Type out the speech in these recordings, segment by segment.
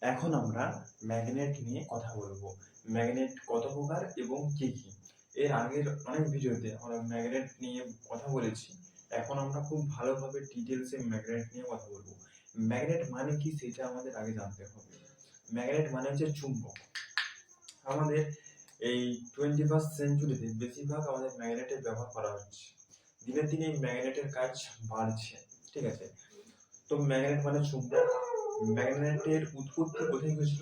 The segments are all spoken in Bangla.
এখন আমরা ম্যাগনেট নিয়ে কথা বলবো। ম্যাগনেট কত প্রকার এবং কি কি। এর আগের অনেক ভিডিওতে আমরা ম্যাগনেট নিয়ে কথা বলেছি। এখন আমরা খুব ভালোভাবে ডিটেলসে ম্যাগনেট নিয়ে কথা বলবো। ম্যাগনেট মানে কি সেটা আমাদের আগে জানতে হবে। ম্যাগনেট মানে হচ্ছে চুম্বক। আমাদের এই 21st সেঞ্চুরিতে বেশিরভাগ আমাদের ম্যাগনেটের ব্যবহার করা হচ্ছে। দিনের দিনে এই ম্যাগনেটের কাজ বাড়ছে, ঠিক আছে। তো ম্যাগনেট মানে চুম্বক। ম্যাগনেটের উৎপত্তি কোথায় হয়েছিল?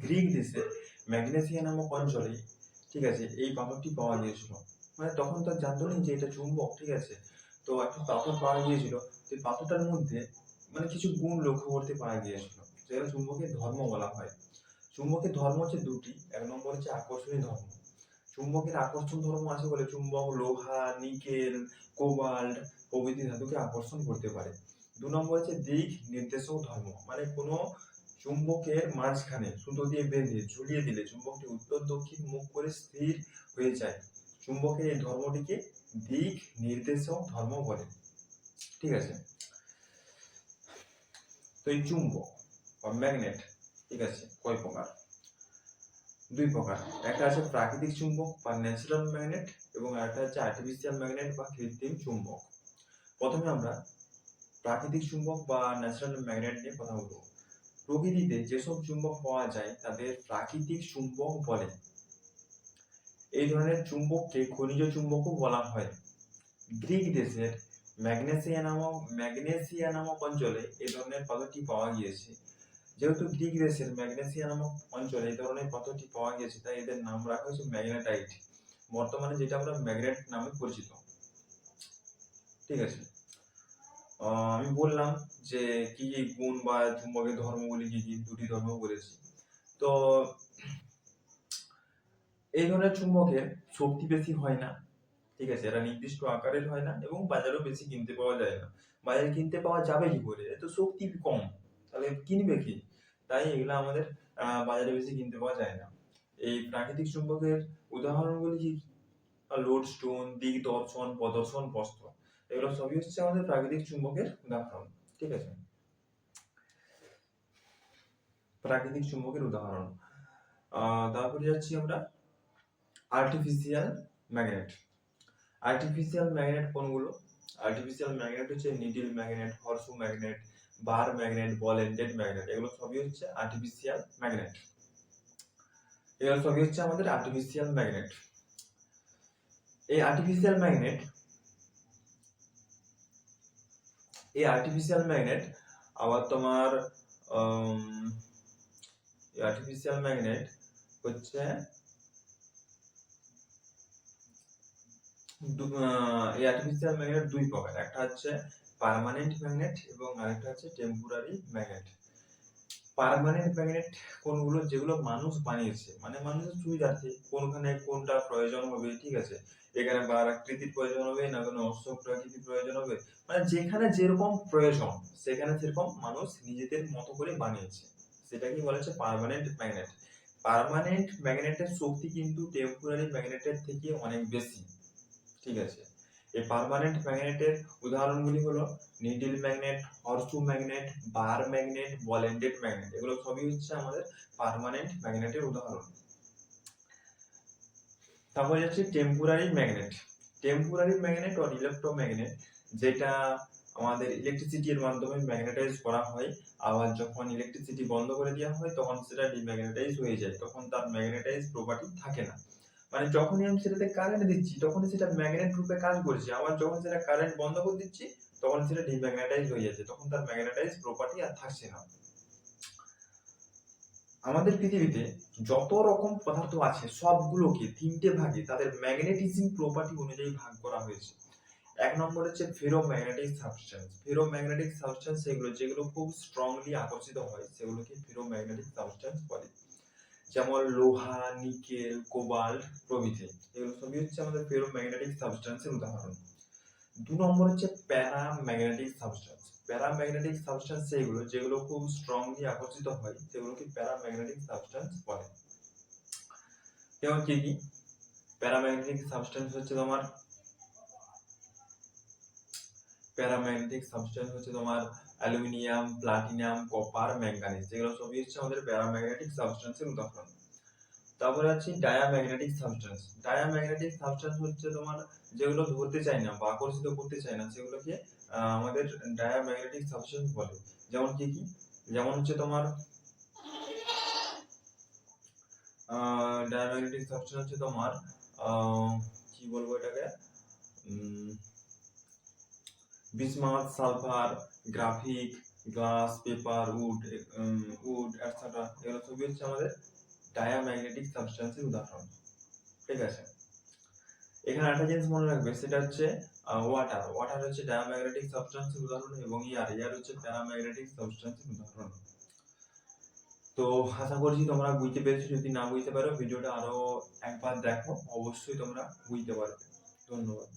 গ্রিক দেশে ম্যাগনেসিয়া নামক অঞ্চলে, ঠিক আছে, এই পাথরটি পাওয়া গিয়েছিল। মানে তখন তো জানতো না যে এটা চুম্বক, ঠিক আছে। তো একটা পাথর পাওয়া গিয়েছিল, তো এই পাথরটার মধ্যে মানে কিছু গুণ লক্ষ্য করতে পারা গিয়েছিল, যেটা চুম্বকের ধর্ম বলা হয়। চুম্বকের ধর্ম হচ্ছে দুটি। এক নম্বর হচ্ছে আকর্ষণীয় ধর্ম। চুম্বকের আকর্ষণ ধর্ম আছে বলে চুম্বক লোহা, নিকেল, কোবাল্ট প্রভৃতি ধাতুকে আকর্ষণ করতে পারে। দু নম্বর হচ্ছে দিক নির্দেশক ধর্ম, মানে কোনো চুম্বকের মাঝখানে সুতো দিয়ে বেঁধে ঝুলিয়ে দিলে চুম্বকটি উত্তর দক্ষিণ মুখ করে স্থির হয়ে যায়। চুম্বকের এই ধর্মটিকে দিক নির্দেশক ধর্ম বলে, ঠিক আছে। তো এই চুম্বক বা ম্যাগনেট, ঠিক আছে, কয় প্রকার? দুই প্রকার। একটা আছে প্রাকৃতিক চুম্বক বা ন্যাচারাল ম্যাগনেট, এবং একটা হচ্ছে আর্টিফিশিয়াল ম্যাগনেট বা কৃত্রিম চুম্বক। প্রথমে আমরা প্রাকৃতিক চুম্বক বা ন্যাচারাল ম্যাগনেট নিয়ে কথা বলবো। প্রকৃতিতে যেসব চুম্বক পাওয়া যায় তাদের প্রাকৃতিক চুম্বক বলে। এই ধরনের চুম্বককে খনিজ চুম্বকও বলা হয়। গ্রিক দেশের ম্যাগনেসিয়া নামক অঞ্চলে এই ধরনের পাথরটি পাওয়া গিয়েছে। যেহেতু গ্রিক দেশের ম্যাগনেসিয়া নামক অঞ্চলে এই ধরনের পাথরটি পাওয়া গিয়েছে, তাই এদের নাম রাখা হয়েছে ম্যাগনেটাইট, বর্তমানে যেটা আমরা ম্যাগনেট নামে পরিচিত, ঠিক আছে। আমি বললাম যে কি কি গুণ বা চুম্বকের ধর্মগুলি কি কি, দুটি ধর্ম বলেছি। তো এই ধরনের চুম্বকের শক্তি বেশি হয় না, ঠিক আছে। এরা নির্দিষ্ট আকারের হয় না এবং বাজারেও বেশি কিনতে পাওয়া যায় না। বাজারে কিনতে পাওয়া যাবে কি করে? এত শক্তি কম, তাহলে কিনবে কি? তাই এগুলো আমাদের বাজারে বেশি কিনতে পাওয়া যায় না। এই প্রাকৃতিক চুম্বকের উদাহরণগুলি কি? লোডস্টোন, দিগদর্শন, প্রদর্শন, বস্ত্র, এগুলো সবই হচ্ছে আমাদের প্রাকৃতিক চুম্বকের উদাহরণ, ঠিক আছে। প্রাকৃতিক চুম্বকের উদাহরণ। তারপরে যাচ্ছি আমরা আর্টিফিশিয়াল ম্যাগনেট। আর্টিফিশিয়াল ম্যাগনেট কোনগুলো? আর্টিফিশিয়াল ম্যাগনেট হচ্ছে needle magnet, horseshoe magnet, bar magnet, ball ended magnet, এগুলো সবই হচ্ছে আর্টিফিশিয়াল ম্যাগনেট। এগুলো সবই হচ্ছে আমাদের আর্টিফিশিয়াল ম্যাগনেট। এই আর্টিফিশিয়াল ম্যাগনেট আবার তোমার আর্টিফিশিয়াল ম্যাগনেট হচ্ছে এই আর্টিফিশিয়াল ম্যাগনেট দুই প্রকার। একটা হচ্ছে পার্মানেন্ট ম্যাগনেট এবং আরেকটা হচ্ছে টেম্পোরারি ম্যাগনেট। পার্মানেন্ট ম্যাগনেট কোনগুলো? যেগুলো মানুষ বানিয়েছে, মানে মানুষের সুবিধার্থে কোনখানে কোনটা প্রয়োজন হবে, ঠিক আছে। এখানে বার আকৃতির প্রয়োজন হবে, না কোনো অশ্বক্র আকৃতির প্রয়োজন হবে, মানে যেখানে যেরকম প্রয়োজন সেখানে সেরকম মানুষ নিজেদের মতো করে বানিয়েছে, সেটাকে বলা হচ্ছে পার্মানেন্ট ম্যাগনেট। পার্মানেন্ট ম্যাগনেটের শক্তি কিন্তু টেম্পোরারি ম্যাগনেটের থেকে অনেক বেশি, ঠিক আছে। এই পার্মানেন্ট ম্যাগনেটের উদাহরণগুলি হলো needle magnet, horseshoe magnet, bar magnet, ball ended magnet, এগুলো সবই হচ্ছে আমাদের পার্মানেন্ট ম্যাগনেটের উদাহরণ। তারপরে হচ্ছে টেম্পোরারি ম্যাগনেট। টেম্পোরারি ম্যাগনেট ও ইলেকট্রোম্যাগনেট, যেটা আমাদের ইলেকট্রিসিটির মাধ্যমে ম্যাগনেটাইজ করা হয়, আবার যখন ইলেকট্রিসিটি বন্ধ করে দেওয়া হয় তখন সেটা ডিম্যাগনেটাইজ হয়ে যায়, তখন তার ম্যাগনেটাইজ প্রপার্টি থাকে না। মানে যখনই আমি সেটাতে কারেন্ট দিচ্ছি তখনই সেটা ম্যাগনেট রূপে কাজ করছে, আবার যখন সেটা কারেন্ট বন্ধ করে দিচ্ছি তখন সেটা ডিম্যাগনেটাইজ হয়ে যাচ্ছে, তখন তার ম্যাগনেটাইজ প্রপার্টি আর থাকছে না। আমাদের পৃথিবীতে যত রকম পদার্থ আছে সবগুলোকে তিনটে ভাগে তাদের ম্যাগনেটিজম প্রপার্টি অনুযায়ী ভাগ করা হয়েছে। এক নম্বর হচ্ছে ফেরোম্যাগনেটিক সাবস্টেন্স। ফেরোম্যাগনেটিক সাবস্টেন্স সেগুলো যেগুলো খুব স্ট্রংলি আকর্ষিত হয় সেগুলোকে ফেরোম্যাগনেটিক সাবস্টেন্স বলে, যেমন লোহা, নিকেল, কোবাল্ট প্রভৃতি, এগুলো সবই হচ্ছে আমাদের ফেরোম্যাগনেটিক সাবস্টেন্সের উদাহরণ। দু নম্বর হচ্ছে প্যারাম্যাগনেটিক সাবস্টেন্স। প্যারাম্যাগনেটিক সাবস্টেন্স সেগুলো যেগুলো খুব স্ট্রংলি আকর্ষিত হয় সেগুলোকে প্যারাম্যাগনেটিক সাবস্টেন্স বলে। যেমন কি কি প্যারাম্যাগনেটিক সাবস্টেন্স হচ্ছে তোমার অ্যালুমিনিয়াম, প্লাটিনাম, কপার, ম্যাঙ্গানিজ, যেগুলো সবই হচ্ছে আমাদের প্যারাম্যাগনেটিক সাবস্টেন্সের উদাহরণ। তারপরে আছে ডায়াম্যাগনেটিক সাবস্টেন্স। ডায়াম্যাগনেটিক সাবস্টেন্স হচ্ছে তোমার যেগুলো ধরতে চায় না বা আকর্ষিত করতে চায় না, সেগুলোকে আমাদের ডায়াম্যাগনেটিক সাবস্টেন্স বলে। যেমন কি কি? যেমন হচ্ছে তোমার ডায়াম্যাগনেটিক সাবস্টেন্স হচ্ছে তোমার কি বলবো এটাকে, bismuth, sulphur, graphite, glass, paper, wood etcetera, এগুলো সবই হচ্ছে আমাদের ডায়াম্যাগনেটিক সাবস্টেন্সের উদাহরণ। ঠিক আছে, এখানে একটা জিনিস মনে রাখবে, সেটা হচ্ছে ওয়াটার। ওয়াটার হচ্ছে ডায়াম্যাগনেটিক সাবস্টেন্সের উদাহরণ এবং এয়ার হচ্ছে প্যারাম্যাগনেটিক সাবস্টেন্সের উদাহরণ। তো আশা করছি তোমরা বুঝতে পেরেছো। যদি না বুঝতে পারো ভিডিওটা আরো একবার দেখো, অবশ্যই তোমরা বুঝতে পারবে। ধন্যবাদ।